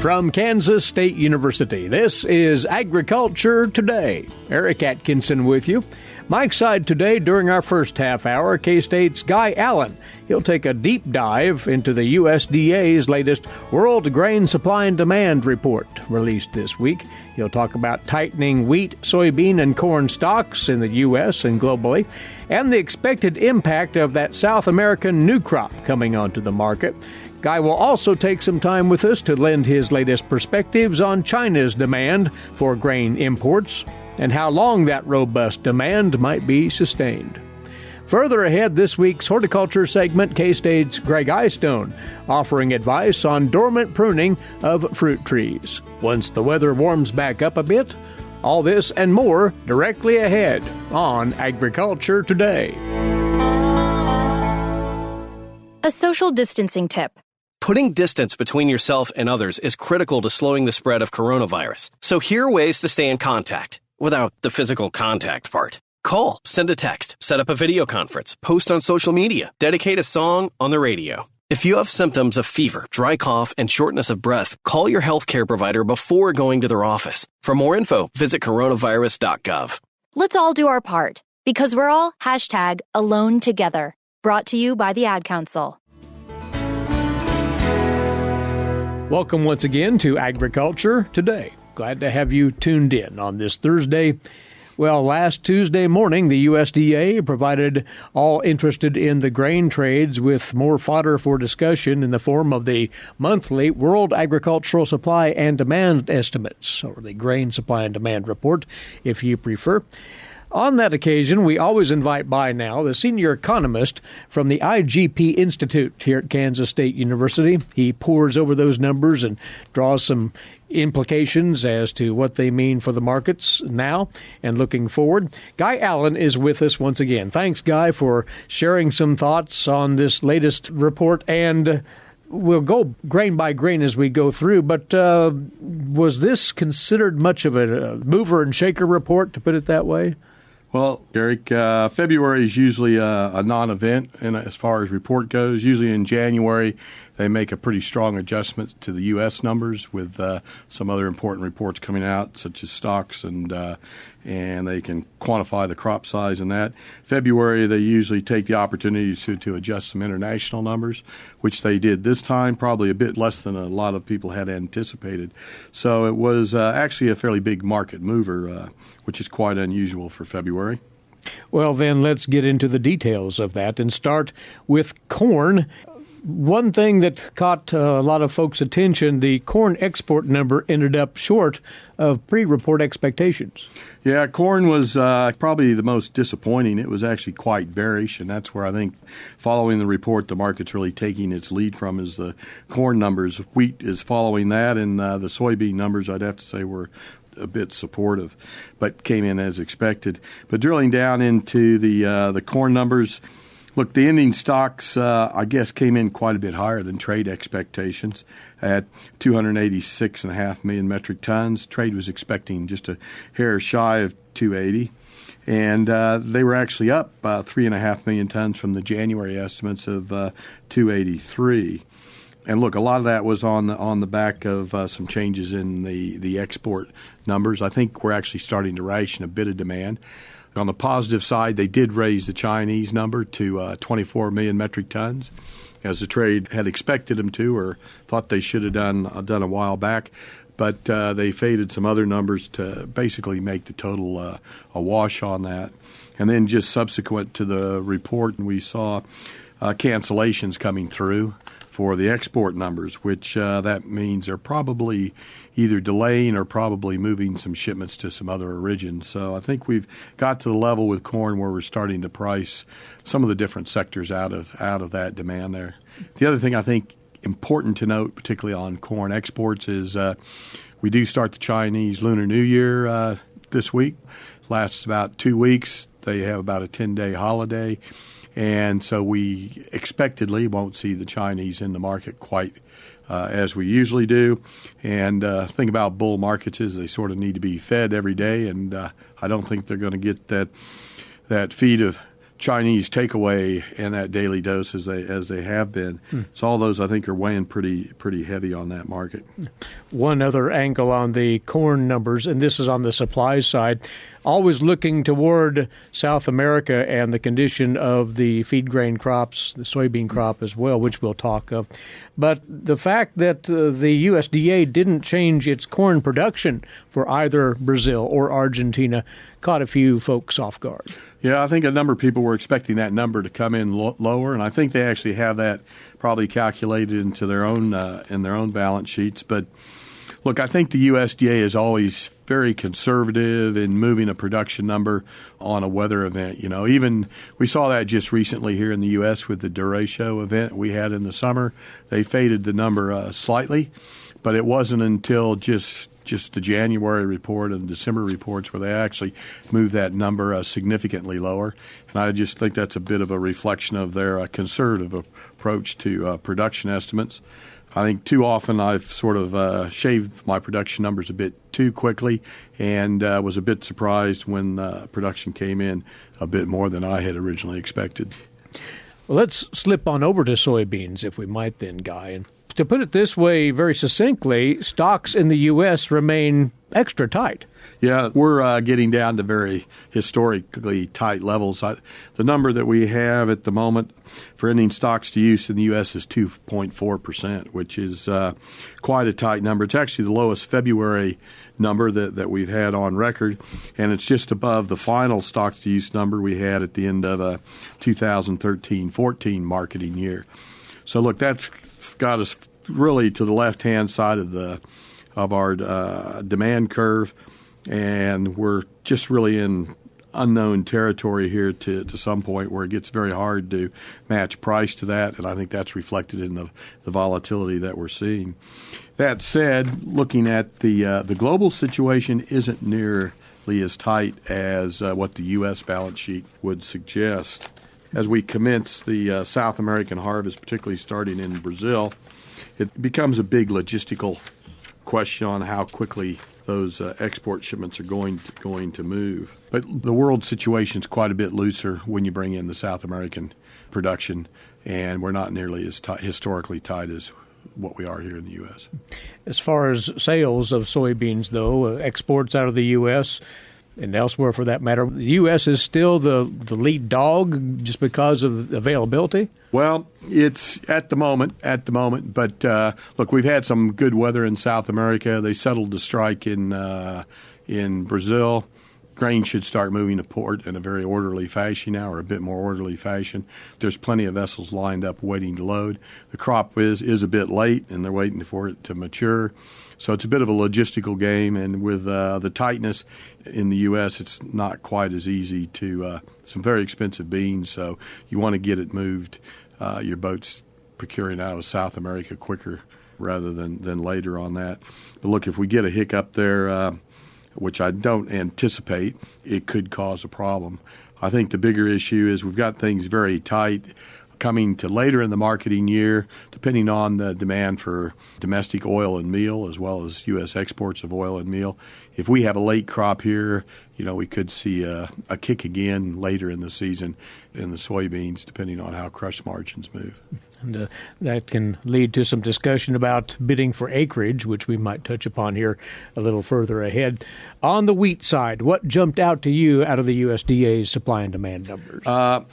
From Kansas State University, this is Agriculture Today. Eric Atkinson with you. Mike's side today during our first half hour, K-State's Guy Allen. He'll take a deep dive into the USDA's latest World Grain Supply and Demand report released this week. He'll talk about tightening wheat, soybean, and corn stocks in the U.S. and globally, and the expected impact of that South American new crop coming onto the market. Guy will also take some time with us to lend his latest perspectives on China's demand for grain imports and how long that robust demand might be sustained. Further ahead, this week's horticulture segment, K-State's Gregg Eyestone, offering advice on dormant pruning of fruit trees. Once the weather warms back up a bit, all this and more directly ahead on Agriculture Today. A social distancing tip. Putting distance between yourself and others is critical to slowing the spread of coronavirus. So here are ways to stay in contact without the physical contact part. Call, send a text, set up a video conference, post on social media, dedicate a song on the radio. If you have symptoms of fever, dry cough, and shortness of breath, call your healthcare provider before going to their office. For more info, visit coronavirus.gov. Let's all do our part, because we're all #AloneTogether. Brought to you by the Ad Council. Welcome once again to Agriculture Today. Glad to have you tuned in on this Thursday. Well, last Tuesday morning, the USDA provided all interested in the grain trades with more fodder for discussion in the form of the monthly World Agricultural Supply and Demand Estimates, or the Grain Supply and Demand Report, if you prefer. On that occasion, we always invite by now the senior economist from the IGP Institute here at Kansas State University. He pores over those numbers and draws some implications as to what they mean for the markets now and looking forward. Guy Allen is with us once again. Thanks, Guy, for sharing some thoughts on this latest report, and we'll go grain by grain as we go through, but was this considered much of a mover and shaker report, to put it that way? Well, Eric, February is usually a non-event and as far as report goes. Usually in January, they make a pretty strong adjustment to the U.S. numbers with some other important reports coming out, such as stocks, and they can quantify the crop size in that. February, they usually take the opportunity to adjust some international numbers, which they did this time, probably a bit less than a lot of people had anticipated. So it was actually a fairly big market mover, which is quite unusual for February. Well, then let's get into the details of that and start with corn. One thing that caught a lot of folks' attention, the corn export number ended up short of pre-report expectations. Yeah, corn was probably the most disappointing. It was actually quite bearish, and that's where I think following the report the market's really taking its lead from is the corn numbers. Wheat is following that, and the soybean numbers, I'd have to say, were a bit supportive, but came in as expected. But drilling down into the corn numbers, look, the ending stocks, I guess, came in quite a bit higher than trade expectations at 286.5 million metric tons. Trade was expecting just a hair shy of 280. And they were actually up 3.5 million tons from the January estimates of 283. And look, a lot of that was on the back of some changes in the export numbers. I think we're actually starting to ration a bit of demand. On the positive side, they did raise the Chinese number to 24 million metric tons, as the trade had expected them to, or thought they should have done a while back. But they faded some other numbers to basically make the total a wash on that. And then just subsequent to the report, we saw cancellations coming through for the export numbers, which that means they're probably either delaying or probably moving some shipments to some other origins. So I think we've got to the level with corn where we're starting to price some of the different sectors out of that demand there. The other thing I think important to note, particularly on corn exports, is we do start the Chinese Lunar New Year this week. Lasts about 2 weeks. They have about a 10-day holiday. And so we expectedly won't see the Chinese in the market quite as we usually do. And the thing about bull markets is they sort of need to be fed every day, and I don't think they're going to get that feed of Chinese takeaway and that daily dose as they have been. So all those, I think, are weighing pretty heavy on that market. One other angle on the corn numbers, and this is on the supply side, always looking toward South America and the condition of the feed grain crops, the soybean crop as well, which we'll talk of. But the fact that the USDA didn't change its corn production for either Brazil or Argentina caught a few folks off guard. Yeah, I think a number of people were expecting that number to come in lower, and I think they actually have that probably calculated into their own in their own balance sheets. But look, I think the USDA is always very conservative in moving a production number on a weather event. You know, even we saw that just recently here in the U.S. with the derecho event we had in the summer. They faded the number slightly, but it wasn't until just the January report and December reports where they actually moved that number significantly lower. And I just think that's a bit of a reflection of their conservative approach to production estimates. I think too often I've sort of shaved my production numbers a bit too quickly and was a bit surprised when production came in a bit more than I had originally expected. Well, let's slip on over to soybeans, if we might then, Guy. And to put it this way very succinctly, stocks in the U.S. remain extra tight. Yeah, we're getting down to very historically tight levels. The number that we have at the moment for ending stocks to use in the U.S. is 2.4%, which is quite a tight number. It's actually the lowest February number that we've had on record, and it's just above the final stocks to use number we had at the end of a 2013-14 marketing year. So look, that's got us really to the left-hand side of our demand curve, and we're just really in unknown territory here to some point where it gets very hard to match price to that, and I think that's reflected in the volatility that we're seeing. That said, looking at the global situation isn't nearly as tight as what the U.S. balance sheet would suggest. As we commence the South American harvest, particularly starting in Brazil, it becomes a big logistical question on how quickly those export shipments are going to move. But the world situation is quite a bit looser when you bring in the South American production, and we're not nearly as historically tight as what we are here in the U.S. As far as sales of soybeans, though, exports out of the U.S., and elsewhere for that matter, the U.S. is still the lead dog just because of availability? Well, it's at the moment. But look, we've had some good weather in South America. They settled the strike in Brazil. Grain should start moving to port in a very orderly fashion now, or a bit more orderly fashion. There's plenty of vessels lined up waiting to load. The crop is a bit late, and they're waiting for it to mature. So it's a bit of a logistical game, and with the tightness in the U.S., it's not quite as easy to some very expensive beans. So you want to get it moved, your boats procuring out of South America quicker rather than later on that. But look, if we get a hiccup there, which I don't anticipate, it could cause a problem. I think the bigger issue is we've got things very tight coming to later in the marketing year, depending on the demand for domestic oil and meal as well as U.S. exports of oil and meal. If we have a late crop here, we could see a kick again later in the season in the soybeans, depending on how crush margins move. And that can lead to some discussion about bidding for acreage, which we might touch upon here a little further ahead. On the wheat side, what jumped out to you out of the USDA's supply and demand numbers?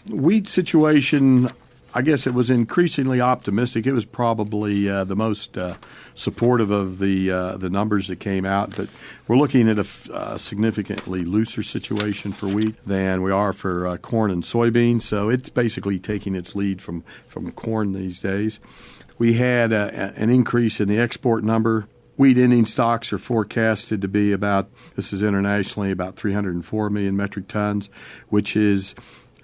Wheat situation, I guess it was increasingly optimistic. It was probably the most supportive of the numbers that came out. But we're looking at a significantly looser situation for wheat than we are for corn and soybeans. So it's basically taking its lead from corn these days. We had an increase in the export number. Wheat ending stocks are forecasted to be this is internationally, about 304 million metric tons, which is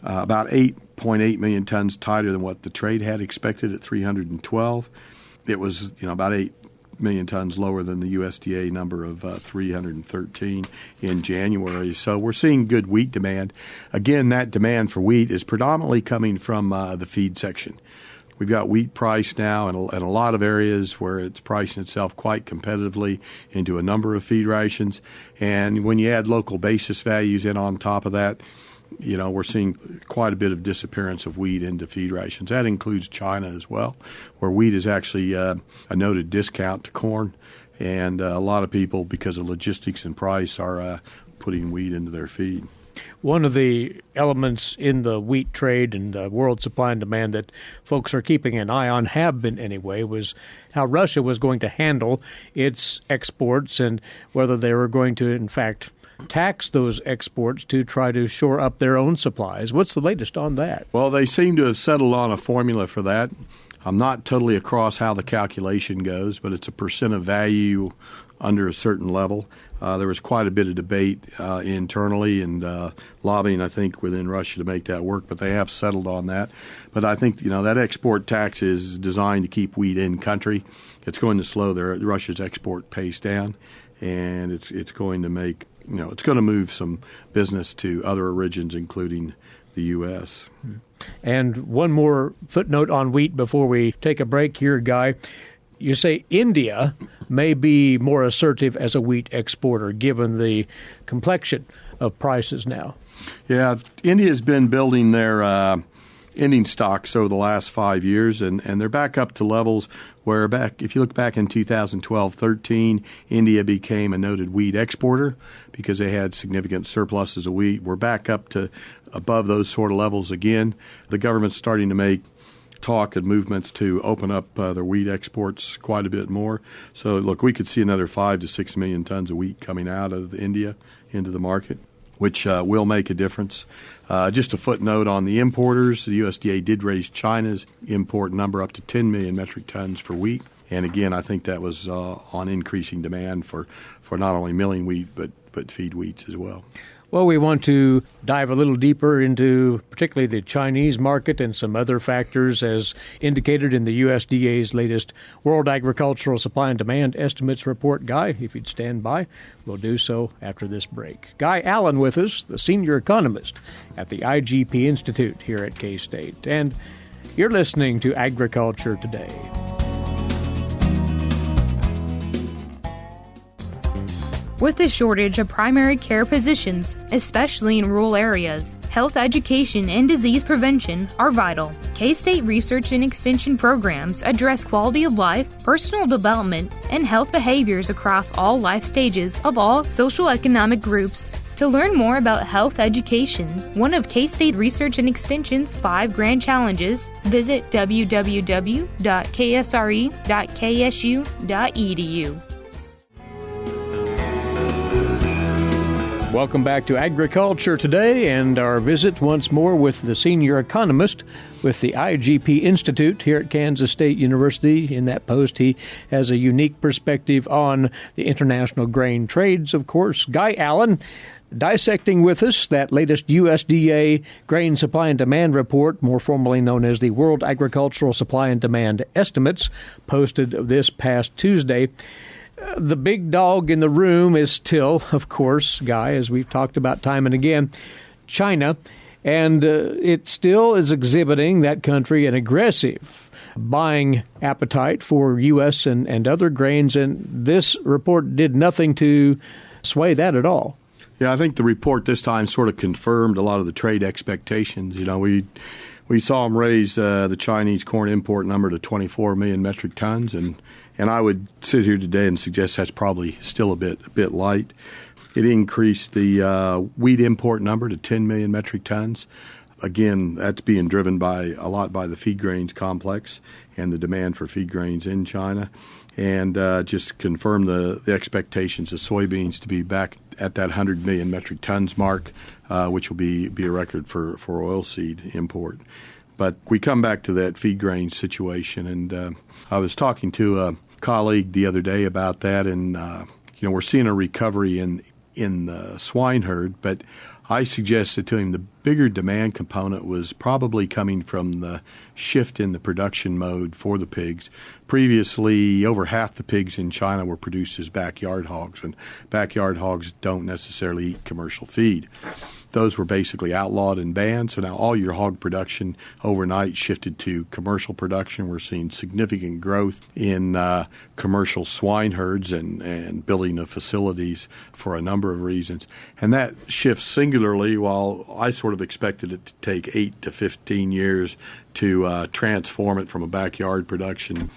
about 8.8 million tons tighter than what the trade had expected at 312. It was, about 8 million tons lower than the USDA number of 313 in January. So we're seeing good wheat demand. Again, that demand for wheat is predominantly coming from the feed section. We've got wheat price now in a lot of areas where it's pricing itself quite competitively into a number of feed rations. And when you add local basis values in on top of that, we're seeing quite a bit of disappearance of wheat into feed rations. That includes China as well, where wheat is actually a noted discount to corn. And a lot of people, because of logistics and price, are putting wheat into their feed. One of the elements in the wheat trade and world supply and demand that folks are keeping an eye on, have been anyway, was how Russia was going to handle its exports and whether they were going to, in fact, tax those exports to try to shore up their own supplies. What's the latest on that? Well, they seem to have settled on a formula for that. I'm not totally across how the calculation goes, but it's a percent of value under a certain level. There was quite a bit of debate internally and lobbying, I think, within Russia to make that work, but they have settled on that. But I think, that export tax is designed to keep wheat in country. It's going to slow Russia's export pace down, and it's going to make, it's going to move some business to other origins, including the U.S. And one more footnote on wheat before we take a break here, Guy. You say India may be more assertive as a wheat exporter, given the complexion of prices now. Yeah, India has been building their ending stocks over the last 5 years, and they're back up to levels where if you look back in 2012-13, India became a noted wheat exporter because they had significant surpluses of wheat. We're back up to above those sort of levels again. The government's starting to make talk and movements to open up their wheat exports quite a bit more. So, look, we could see another 5 to 6 million tons of wheat coming out of India into the market, which will make a difference. Just a footnote on the importers, the USDA did raise China's import number up to 10 million metric tons for wheat. And again, I think that was on increasing demand for not only milling wheat, but feed wheats as well. Well, we want to dive a little deeper into particularly the Chinese market and some other factors as indicated in the USDA's latest World Agricultural Supply and Demand Estimates Report. Guy, if you'd stand by, we'll do so after this break. Guy Allen with us, the senior economist at the IGP Institute here at K-State. And you're listening to Agriculture Today. With the shortage of primary care physicians, especially in rural areas, health education and disease prevention are vital. K-State research and extension programs address quality of life, personal development, and health behaviors across all life stages of all social economic groups. To learn more about health education, one of K-State Research and Extension's 5 grand challenges, visit www.ksre.ksu.edu. Welcome back to Agriculture Today and our visit once more with the senior economist with the IGP Institute here at Kansas State University. In that post, he has a unique perspective on the international grain trades, of course. Guy Allen, dissecting with us that latest USDA Grain Supply and Demand Report, more formally known as the World Agricultural Supply and Demand Estimates, posted this past Tuesday. The big dog in the room is still, of course, Guy, as we've talked about time and again, China. And it still is exhibiting, that country, an aggressive buying appetite for U.S. and other grains. And this report did nothing to sway that at all. Yeah, I think the report this time sort of confirmed a lot of the trade expectations. We saw them raise the Chinese corn import number to 24 million metric tons, and I would sit here today and suggest that's probably still a bit light. It increased the wheat import number to 10 million metric tons. Again, that's being driven by the feed grains complex and the demand for feed grains in China, and just confirm the expectations of soybeans to be back at that 100 million metric tons mark, which will be a record for oilseed import. But we come back to that feed grain situation, and I was talking to a colleague the other day about that, and we're seeing a recovery in the swine herd, but I suggested to him the bigger demand component was probably coming from the shift in the production mode for the pigs. Previously, over half the pigs in China were produced as backyard hogs, and backyard hogs don't necessarily eat commercial feed. those were basically outlawed and banned. So now all your hog production overnight shifted to commercial production. We're seeing significant growth in commercial swine herds and building of facilities for a number of reasons. And that shifts singularly, while I sort of expected it to take 8 to 15 years to transform it from a backyard production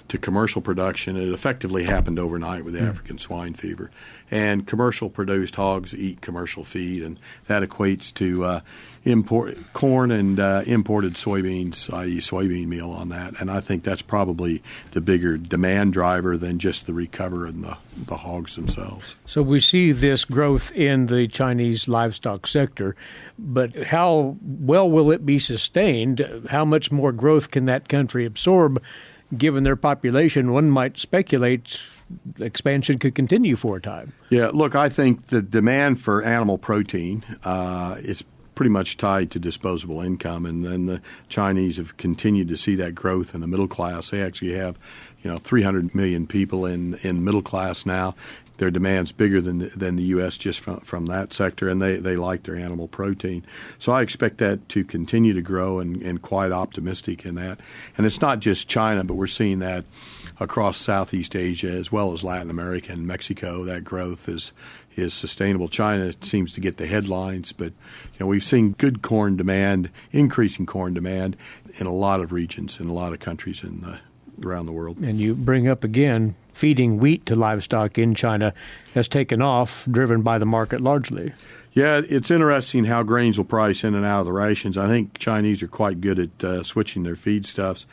to commercial production. It effectively happened overnight with the African swine fever. And commercial produced hogs eat commercial feed, and that equates to import corn and imported soybeans, i.e. soybean meal on that. And I think that's probably the bigger demand driver than just the recover in the hogs themselves. So we see this growth in the Chinese livestock sector, but how well will it be sustained? How much more growth can that country absorb? Given their population, one might speculate expansion could continue for a time. Yeah, look, I think the demand for animal protein is pretty much tied to disposable income, and then the Chinese have continued to see that growth in the middle class. They actually have, 300 million people in middle class now. Their demand's bigger than the U.S. just from that sector, and they like their animal protein. So I expect that to continue to grow and quite optimistic in that. And it's not just China, but we're seeing that across Southeast Asia as well as Latin America and Mexico. That growth is sustainable. China seems to get the headlines, but we've seen good corn demand, increasing corn demand in a lot of regions, in a lot of countries around the world. And you bring up again, feeding wheat to livestock in China has taken off, driven by the market largely. Yeah, it's interesting how grains will price in and out of the rations. I think Chinese are quite good at switching their feedstuffs.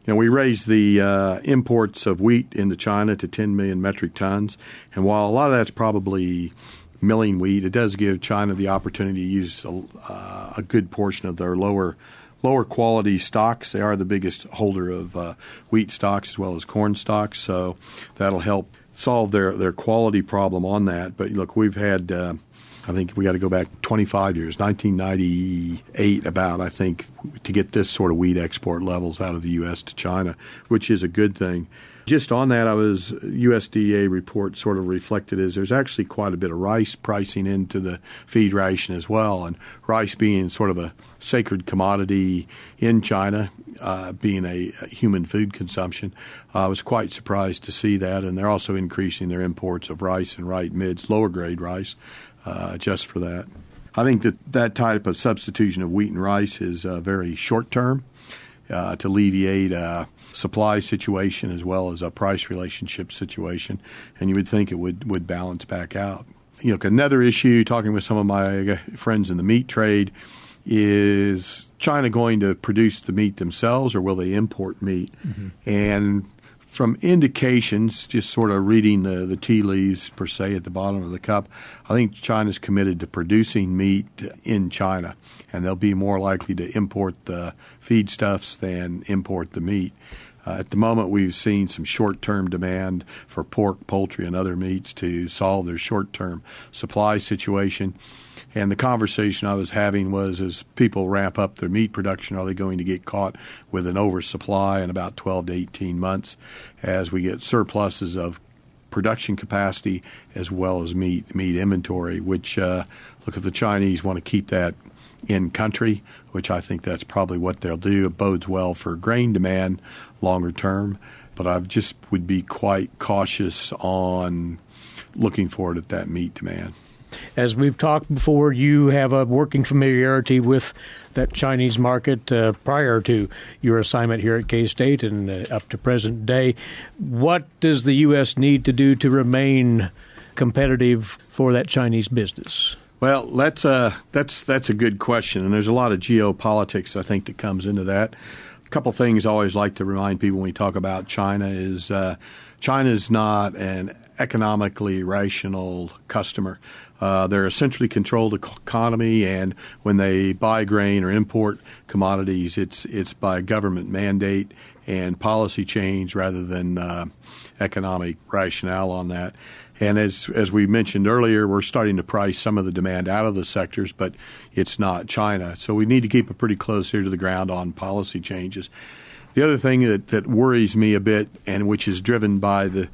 We raised the imports of wheat into China to 10 million metric tons. And while a lot of that's probably milling wheat, it does give China the opportunity to use a good portion of their lower quality stocks. They are the biggest holder of wheat stocks as well as corn stocks, so that'll help solve their quality problem on that. But look, we've had, I think we got to go back 25 years, 1998 about, I think, to get this sort of wheat export levels out of the U.S. to China, which is a good thing. Just on that, USDA report sort of reflected is there's actually quite a bit of rice pricing into the feed ration as well, and rice being sort of a sacred commodity in China, being a human food consumption. I was quite surprised to see that, and they're also increasing their imports of rice and ripe mids, lower grade rice, just for that. I think that type of substitution of wheat and rice is very short term to alleviate supply situation as well as a price relationship situation, and you would think it would balance back out. Another issue, talking with some of my friends in the meat trade, is China going to produce the meat themselves, or will they import meat? Mm-hmm. And from indications, just sort of reading the tea leaves per se at the bottom of the cup, I think China's committed to producing meat in China, and they'll be more likely to import the feedstuffs than import the meat. At the moment, we've seen some short-term demand for pork, poultry, and other meats to solve their short-term supply situation. And the conversation I was having was, as people ramp up their meat production, are they going to get caught with an oversupply in about 12 to 18 months as we get surpluses of production capacity as well as meat inventory, which, look, if the Chinese want to keep that in country, which I think that's probably what they'll do, it bodes well for grain demand longer term. But I just would be quite cautious on looking forward at that meat demand. As we've talked before, you have a working familiarity with that Chinese market prior to your assignment here at K-State and up to present day. What does the U.S. need to do to remain competitive for that Chinese business? Well, that's a good question, and there's a lot of geopolitics, I think, that comes into that. A couple things I always like to remind people when we talk about China is China's not an economically rational customer. They're a centrally controlled economy, and when they buy grain or import commodities, it's by government mandate and policy change rather than economic rationale on that. And as we mentioned earlier, we're starting to price some of the demand out of the sectors, but it's not China. So we need to keep a pretty close ear to the ground on policy changes. The other thing that worries me a bit, and which is driven by the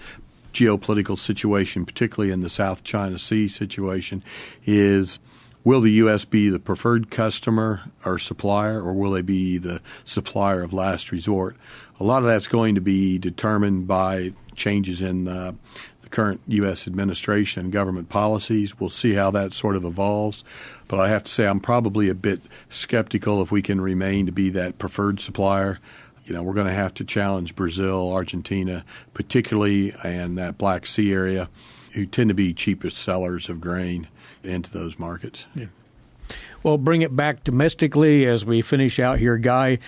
geopolitical situation, particularly in the South China Sea situation, is will the U.S. be the preferred customer or supplier, or will they be the supplier of last resort? A lot of that's going to be determined by changes in the current U.S. administration and government policies. We'll see how that sort of evolves. But I have to say I'm probably a bit skeptical if we can remain to be that preferred supplier. We're going to have to challenge Brazil, Argentina, particularly, and that Black Sea area, who tend to be cheapest sellers of grain into those markets. Yeah. Well, bring it back domestically as we finish out here, Guy,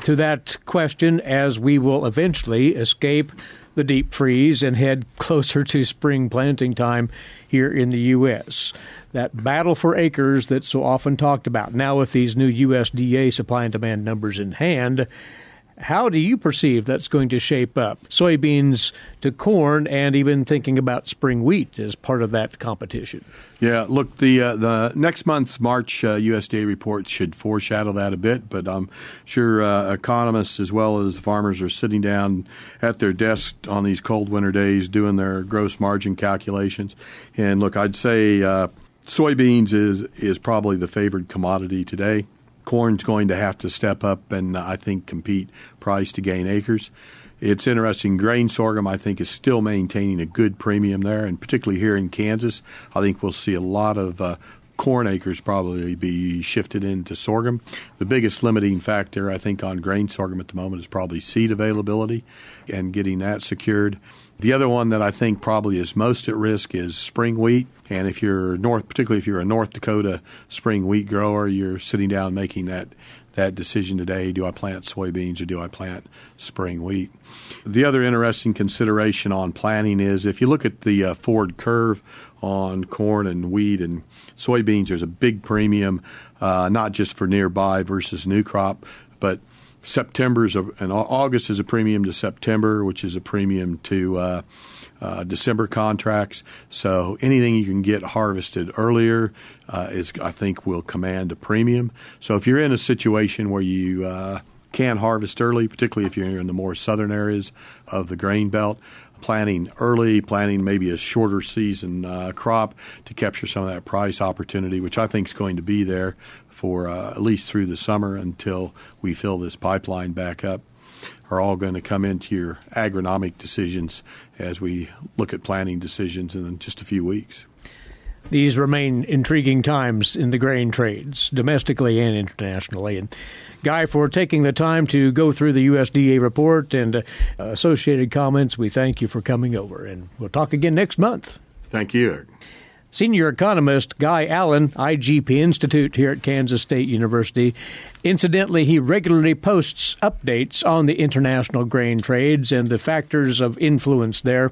to that question, as we will eventually escape the deep freeze and head closer to spring planting time here in the U.S. That battle for acres that's so often talked about. Now with these new USDA supply and demand numbers in hand, how do you perceive that's going to shape up? Soybeans to corn, and even thinking about spring wheat as part of that competition. Yeah, look, the next month's March USDA report should foreshadow that a bit, but I'm sure economists as well as farmers are sitting down at their desks on these cold winter days doing their gross margin calculations. And look, I'd say soybeans is probably the favored commodity today. Corn's going to have to step up and, I think, compete price to gain acres. It's interesting. Grain sorghum, I think, is still maintaining a good premium there, and particularly here in Kansas, I think we'll see a lot of corn acres probably be shifted into sorghum. The biggest limiting factor, I think, on grain sorghum at the moment is probably seed availability and getting that secured. The other one that I think probably is most at risk is spring wheat. And particularly if you're a North Dakota spring wheat grower, you're sitting down making that decision today. Do I plant soybeans or do I plant spring wheat? The other interesting consideration on planting is if you look at the forward curve on corn and wheat and soybeans, there's a big premium, not just for nearby versus new crop, but and August is a premium to September, which is a premium to December contracts. So anything you can get harvested earlier I think, will command a premium. So if you're in a situation where you can harvest early, particularly if you're in the more southern areas of the grain belt, planting early, planting maybe a shorter season crop to capture some of that price opportunity, which I think is going to be there for at least through the summer until we fill this pipeline back up, are all going to come into your agronomic decisions as we look at planting decisions in just a few weeks. These remain intriguing times in the grain trades, domestically and internationally. And Guy, for taking the time to go through the USDA report and associated comments, we thank you for coming over. And we'll talk again next month. Thank you, Eric. Senior economist Guy Allen, IGP Institute here at Kansas State University. Incidentally, he regularly posts updates on the international grain trades and the factors of influence there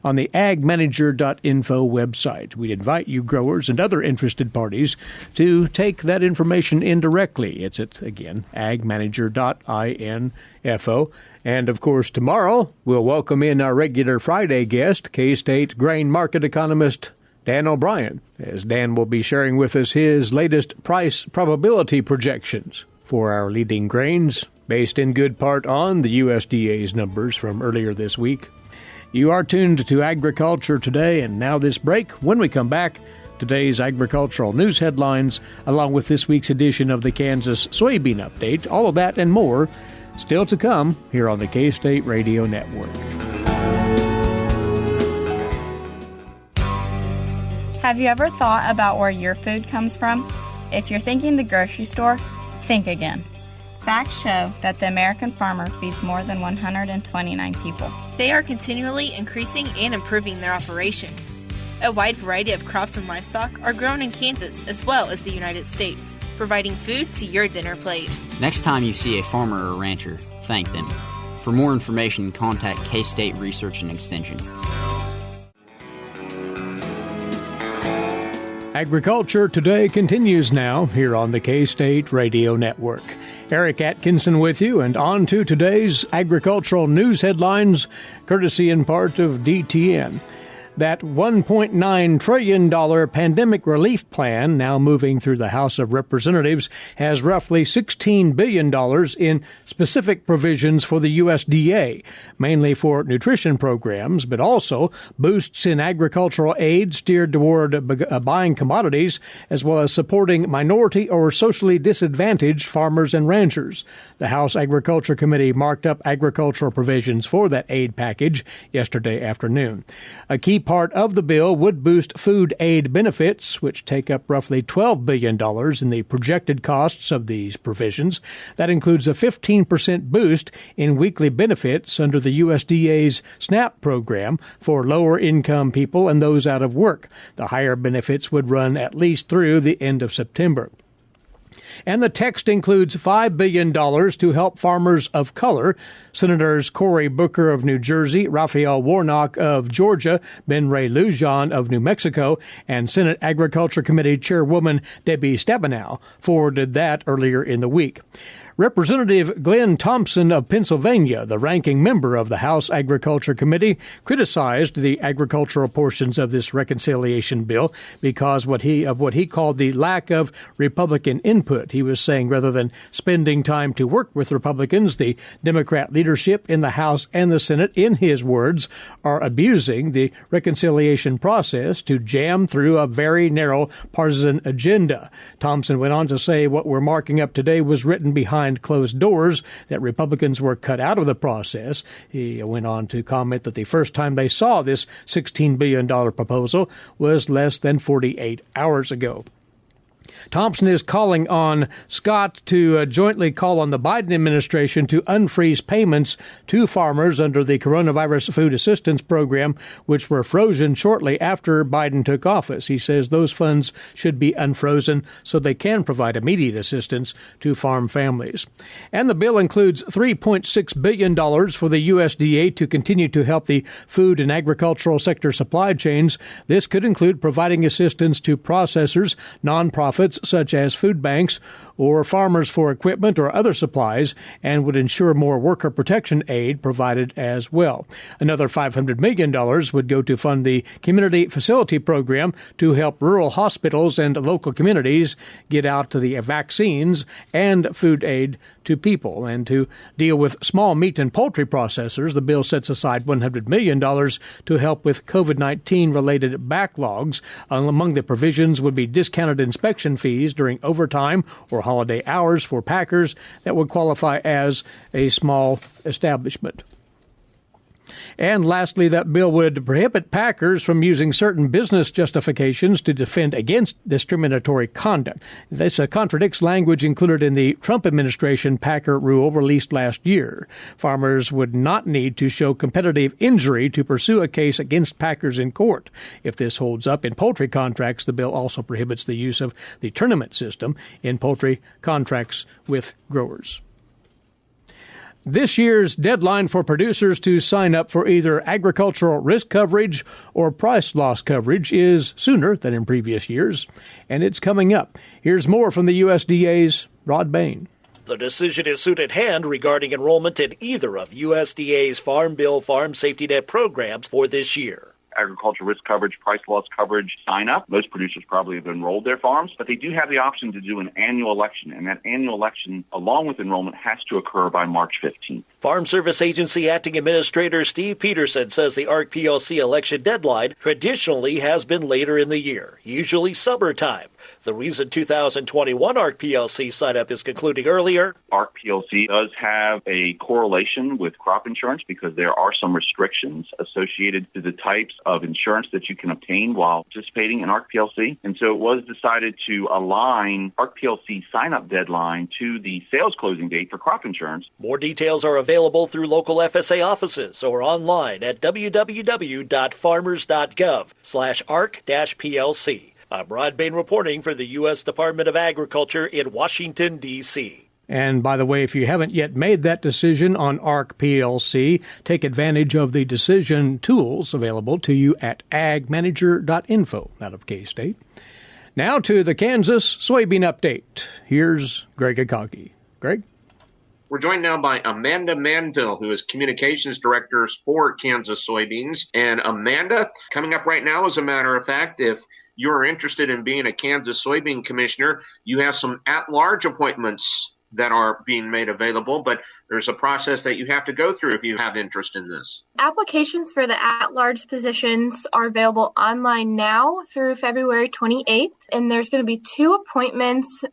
on the agmanager.info website. We'd invite you growers and other interested parties to take that information in directly. It's at, again, agmanager.info. And, of course, tomorrow we'll welcome in our regular Friday guest, K-State grain market economist Dan O'Brien, as Dan will be sharing with us his latest price probability projections for our leading grains, based in good part on the USDA's numbers from earlier this week. You are tuned to Agriculture Today, and now this break. When we come back, today's agricultural news headlines, along with this week's edition of the Kansas Soybean Update, all of that and more, still to come here on the K-State Radio Network. Have you ever thought about where your food comes from? If you're thinking the grocery store, think again. Facts show that the American farmer feeds more than 129 people. They are continually increasing and improving their operations. A wide variety of crops and livestock are grown in Kansas as well as the United States, providing food to your dinner plate. Next time you see a farmer or rancher, thank them. For more information, contact K-State Research and Extension. Agriculture Today continues now here on the K-State Radio Network. Eric Atkinson with you, and on to today's agricultural news headlines, courtesy in part of DTN. That $1.9 trillion pandemic relief plan, now moving through the House of Representatives, has roughly $16 billion in specific provisions for the USDA, mainly for nutrition programs, but also boosts in agricultural aid steered toward buying commodities, as well as supporting minority or socially disadvantaged farmers and ranchers. The House Agriculture Committee marked up agricultural provisions for that aid package yesterday afternoon. A key part of the bill would boost food aid benefits, which take up roughly $12 billion in the projected costs of these provisions. That includes a 15% boost in weekly benefits under the USDA's SNAP program for lower-income people and those out of work. The higher benefits would run at least through the end of September. And the text includes $5 billion to help farmers of color. Senators Cory Booker of New Jersey, Raphael Warnock of Georgia, Ben Ray Lujan of New Mexico, and Senate Agriculture Committee Chairwoman Debbie Stabenow forwarded that earlier in the week. Representative Glenn Thompson of Pennsylvania, the ranking member of the House Agriculture Committee, criticized the agricultural portions of this reconciliation bill because what he called the lack of Republican input. He was saying rather than spending time to work with Republicans, the Democrat leadership in the House and the Senate, in his words, are abusing the reconciliation process to jam through a very narrow partisan agenda. Thompson went on to say what we're marking up today was written behind closed doors, that Republicans were cut out of the process. He went on to comment that the first time they saw this $16 billion proposal was less than 48 hours ago. Thompson is calling on Scott to jointly call on the Biden administration to unfreeze payments to farmers under the Coronavirus Food Assistance Program, which were frozen shortly after Biden took office. He says those funds should be unfrozen so they can provide immediate assistance to farm families. And the bill includes $3.6 billion for the USDA to continue to help the food and agricultural sector supply chains. This could include providing assistance to processors, nonprofits, such as food banks or farmers for equipment or other supplies, and would ensure more worker protection aid provided as well. Another $500 million would go to fund the Community Facility Program to help rural hospitals and local communities get out to the vaccines and food aid to people. And to deal with small meat and poultry processors, the bill sets aside $100 million to help with COVID-19 related backlogs. Among the provisions would be discounted inspection fees during overtime or holiday hours for packers that would qualify as a small establishment. And lastly, that bill would prohibit packers from using certain business justifications to defend against discriminatory conduct. This contradicts language included in the Trump administration packer rule released last year. Farmers would not need to show competitive injury to pursue a case against packers in court. If this holds up in poultry contracts, the bill also prohibits the use of the tournament system in poultry contracts with growers. This year's deadline for producers to sign up for either agricultural risk coverage or price loss coverage is sooner than in previous years, and it's coming up. Here's more from the USDA's Rod Bain. The decision is soon at hand regarding enrollment in either of USDA's Farm Bill Farm Safety Net programs for this year. Agricultural risk coverage, price loss coverage sign up. Most producers probably have enrolled their farms, but they do have the option to do an annual election, and that annual election, along with enrollment, has to occur by March 15th. Farm Service Agency Acting Administrator Steve Peterson says the ARC PLC election deadline traditionally has been later in the year, usually summertime. The reason 2021 ARC PLC sign-up is concluding earlier. ARC PLC does have a correlation with crop insurance because there are some restrictions associated to the types of insurance that you can obtain while participating in ARC PLC. And so it was decided to align ARC PLC sign-up deadline to the sales closing date for crop insurance. More details are available through local FSA offices or online at www.farmers.gov/ARC-PLC. I'm Rod Bain reporting for the U.S. Department of Agriculture in Washington, D.C. And by the way, if you haven't yet made that decision on ARC PLC, take advantage of the decision tools available to you at agmanager.info out of K-State. Now to the Kansas soybean update. Here's Gregg Eyestone. Greg? We're joined now by Amanda Manville, who is Communications Director for Kansas Soybeans. And Amanda, coming up right now, as a matter of fact, if you're interested in being a Kansas Soybean Commissioner, you have some at-large appointments that are being made available, but there's a process that you have to go through if you have interest in this. Applications for the at-large positions are available online now through February 28th, and there's going to be 2 appointments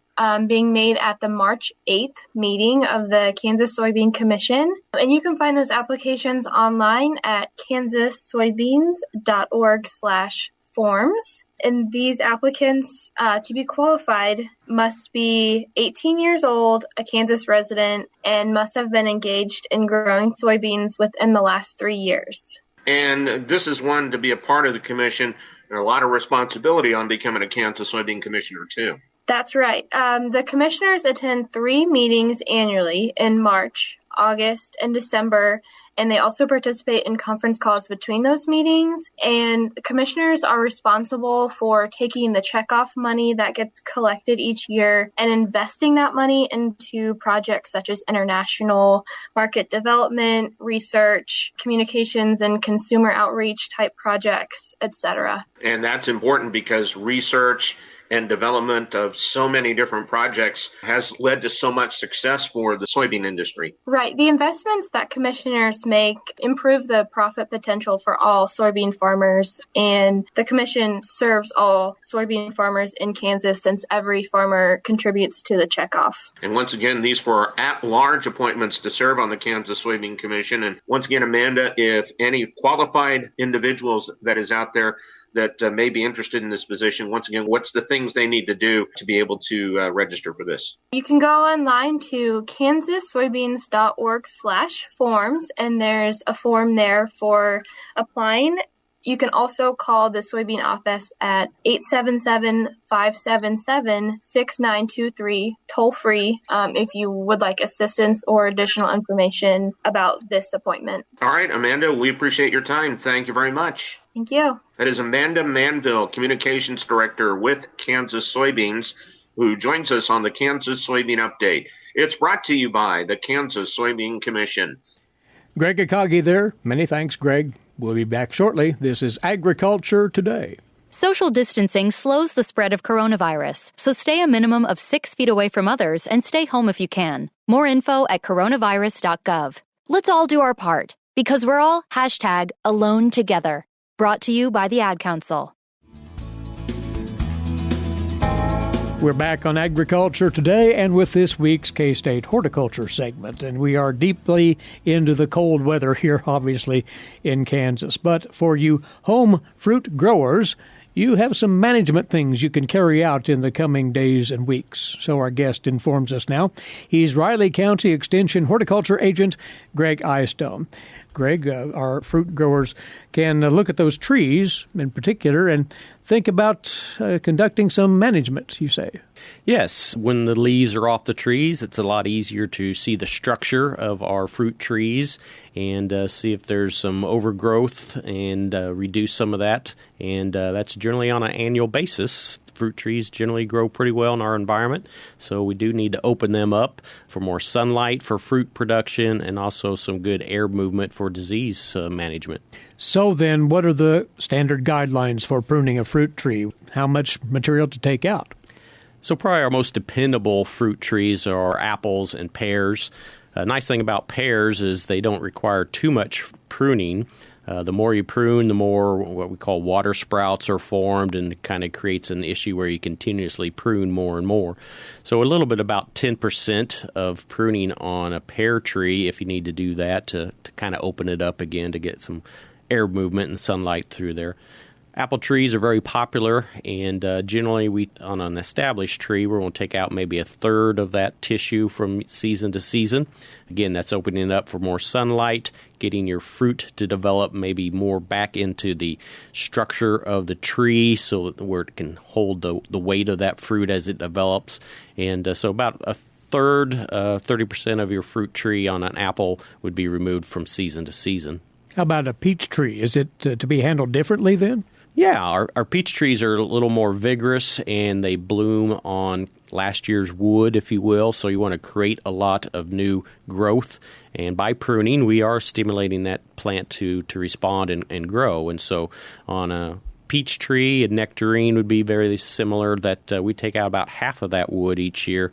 being made at the March 8th meeting of the Kansas Soybean Commission. And you can find those applications online at kansassoybeans.org/forms. And these applicants, to be qualified, must be 18 years old, a Kansas resident, and must have been engaged in growing soybeans within the last 3 years. And this is one to be a part of the commission, and a lot of responsibility on becoming a Kansas Soybean Commissioner, too. That's right. The commissioners attend 3 meetings annually in March, August, and December, and they also participate in conference calls between those meetings. And the commissioners are responsible for taking the checkoff money that gets collected each year and investing that money into projects such as international market development, research, communications, and consumer outreach type projects, etc. And that's important because research and development of so many different projects has led to so much success for the soybean industry. Right. The investments that commissioners make improve the profit potential for all soybean farmers, and the commission serves all soybean farmers in Kansas since every farmer contributes to the checkoff. And once again, these are at-large appointments to serve on the Kansas Soybean Commission. And once again, Amanda, if any qualified individuals that is out there that may be interested in this position, once again, what's the things they need to do to be able to register for this? You can go online to kansassoybeans.org/forms, and there's a form there for applying. You can also call the soybean office at 877-577-6923, toll free, if you would like assistance or additional information about this appointment. All right, Amanda, we appreciate your time. Thank you very much. Thank you. That is Amanda Manville, Communications Director with Kansas Soybeans, who joins us on the Kansas Soybean Update. It's brought to you by the Kansas Soybean Commission. Gregg Eyestone there. Many thanks, Greg. We'll be back shortly. This is Agriculture Today. Social distancing slows the spread of coronavirus, so stay a minimum of 6 feet away from others and stay home if you can. More info at coronavirus.gov. Let's all do our part, because we're all #alone together. Brought to you by the Ad Council. We're back on Agriculture Today and with this week's K-State Horticulture segment. And we are deeply into the cold weather here, obviously, in Kansas. But for you home fruit growers, you have some management things you can carry out in the coming days and weeks. So our guest informs us now. He's Riley County Extension Horticulture Agent Gregg Eyestone. Greg, our fruit growers can look at those trees in particular and think about conducting some management, you say. Yes, when the leaves are off the trees, it's a lot easier to see the structure of our fruit trees and see if there's some overgrowth and reduce some of that. And that's generally on an annual basis. Fruit trees generally grow pretty well in our environment, so we do need to open them up for more sunlight for fruit production and also some good air movement for disease management. So then, what are the standard guidelines for pruning a fruit tree? How much material to take out? So probably our most dependable fruit trees are apples and pears. A nice thing about pears is they don't require too much pruning. The more you prune, the more what we call water sprouts are formed, and it kind of creates an issue where you continuously prune more and more. So a little bit about 10% of pruning on a pear tree, if you need to do that, to kind of open it up again to get some air movement and sunlight through there. Apple trees are very popular, and generally we, on an established tree, we're going to take out maybe a third of that tissue from season to season. Again, that's opening it up for more sunlight, getting your fruit to develop maybe more back into the structure of the tree so that where it can hold the weight of that fruit as it develops. And so about a third, 30% of your fruit tree on an apple would be removed from season to season. How about a peach tree? Is it to be handled differently then? Yeah, our peach trees are a little more vigorous, and they bloom on last year's wood, if you will, so you want to create a lot of new growth. And by pruning, we are stimulating that plant to respond and grow. And so on a peach tree and nectarine would be very similar, that we take out about half of that wood each year.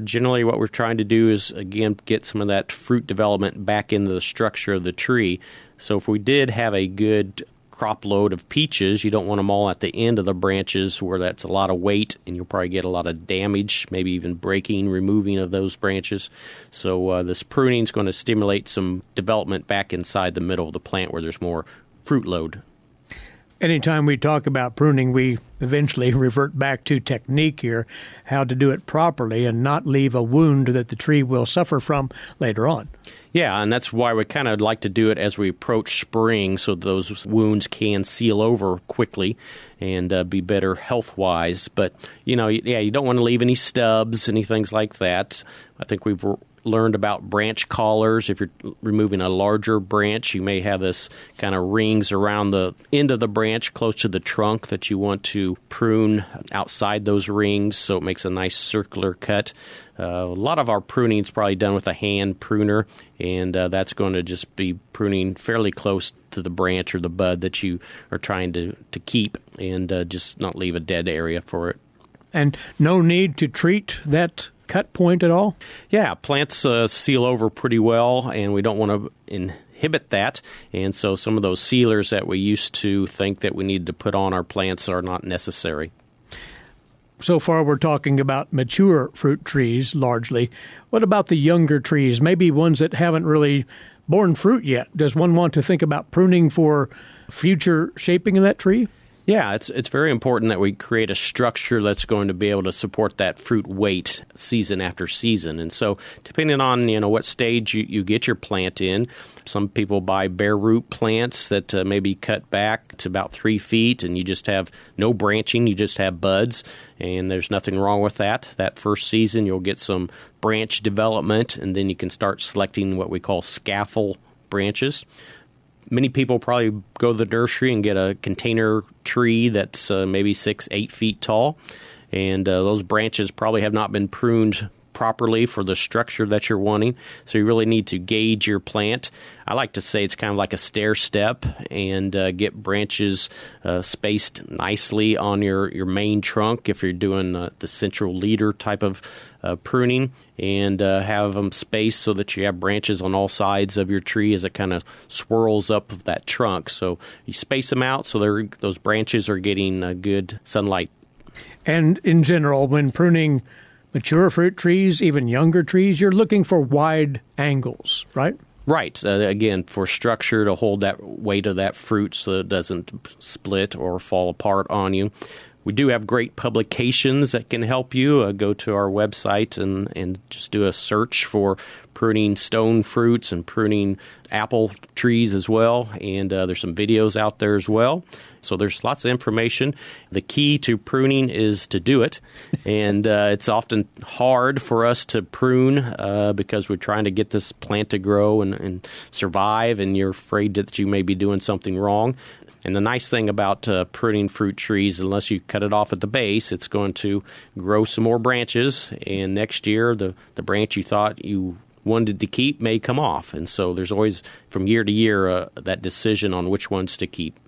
Generally, what we're trying to do is, again, get some of that fruit development back into the structure of the tree. So if we did have a good crop load of peaches, you don't want them all at the end of the branches where that's a lot of weight and you'll probably get a lot of damage, maybe even breaking, removing of those branches. So this pruning is going to stimulate some development back inside the middle of the plant where there's more fruit load. Anytime we talk about pruning, we eventually revert back to technique here, how to do it properly and not leave a wound that the tree will suffer from later on. Yeah, and that's why we kind of like to do it as we approach spring so those wounds can seal over quickly and be better health-wise. But, you don't want to leave any stubs, any things like that. I think we've learned about branch collars. If you're removing a larger branch, you may have this kind of rings around the end of the branch close to the trunk that you want to prune outside those rings so it makes a nice circular cut. A lot of our pruning is probably done with a hand pruner, and that's going to just be pruning fairly close to the branch or the bud that you are trying to keep and just not leave a dead area for it. And no need to treat that cut point at all? Yeah, plants seal over pretty well, and we don't want to inhibit that. And so some of those sealers that we used to think that we need to put on our plants are not necessary. So far we're talking about mature fruit trees largely. What about the younger trees, maybe ones that haven't really borne fruit yet? Does one want to think about pruning for future shaping of that tree? Yeah, it's very important that we create a structure that's going to be able to support that fruit weight season after season. And so depending on, what stage you get your plant in, some people buy bare root plants that may be cut back to about 3 feet and you just have no branching, you just have buds, and there's nothing wrong with that. That first season you'll get some branch development, and then you can start selecting what we call scaffold branches. Many people probably go to the nursery and get a container tree that's maybe 6-8 feet tall, and those branches probably have not been pruned properly for the structure that you're wanting, so you really need to gauge your plant. I like to say it's kind of like a stair step, and get branches spaced nicely on your main trunk if you're doing the central leader type of pruning, and have them spaced so that you have branches on all sides of your tree as it kind of swirls up that trunk. So you space them out so those branches are getting good sunlight. And in general, when pruning mature fruit trees, even younger trees, you're looking for wide angles, right? Right. Again, for structure to hold that weight of that fruit so it doesn't split or fall apart on you. We do have great publications that can help you. Go to our website and just do a search for pruning stone fruits and pruning apple trees as well. And there's some videos out there as well. So there's lots of information. The key to pruning is to do it. And it's often hard for us to prune because we're trying to get this plant to grow and survive, and you're afraid that you may be doing something wrong. And the nice thing about pruning fruit trees, unless you cut it off at the base, it's going to grow some more branches. And next year, the branch you thought you wanted to keep may come off. And so there's always, from year to year, that decision on which ones to keep.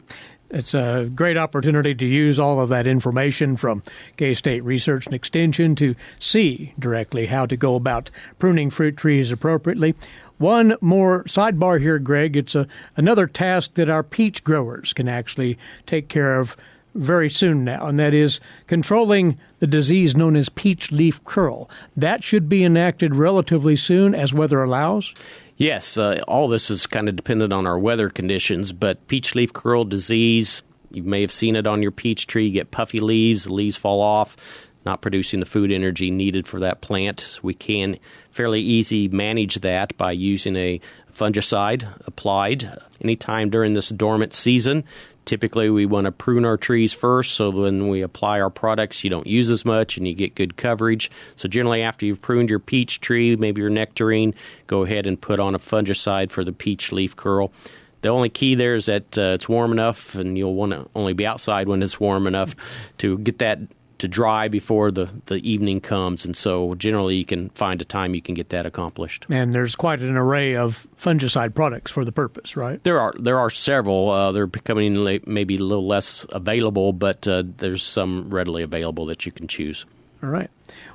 It's a great opportunity to use all of that information from K-State Research and Extension to see directly how to go about pruning fruit trees appropriately. One more sidebar here, Gregg. It's another task that our peach growers can actually take care of very soon now, and that is controlling the disease known as peach leaf curl. That should be enacted relatively soon as weather allows. Yes, all this is kind of dependent on our weather conditions, but peach leaf curl disease, you may have seen it on your peach tree. You get puffy leaves, the leaves fall off, not producing the food energy needed for that plant. We can fairly easy manage that by using a fungicide applied anytime during this dormant season. Typically, we want to prune our trees first, so when we apply our products, you don't use as much and you get good coverage. So generally, after you've pruned your peach tree, maybe your nectarine, go ahead and put on a fungicide for the peach leaf curl. The only key there is that it's warm enough, and you'll want to only be outside when it's warm enough to get that dry before the evening comes. And so generally you can find a time you can get that accomplished. And there's quite an array of fungicide products for the purpose, right? There are several. They're becoming maybe a little less available, but there's some readily available that you can choose. All right.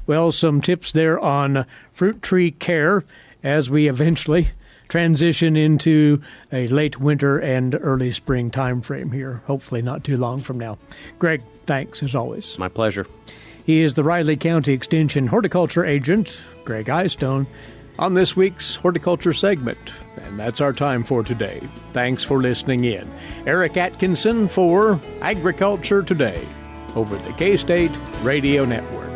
Well, some tips there on fruit tree care as we eventually transition into a late winter and early spring time frame here, hopefully not too long from now. Gregg, thanks as always. My pleasure. He is the Riley County Extension Horticulture Agent, Gregg Eyestone, on this week's Horticulture segment. And that's our time for today. Thanks for listening in. Eric Atkinson for Agriculture Today over the K-State Radio Network.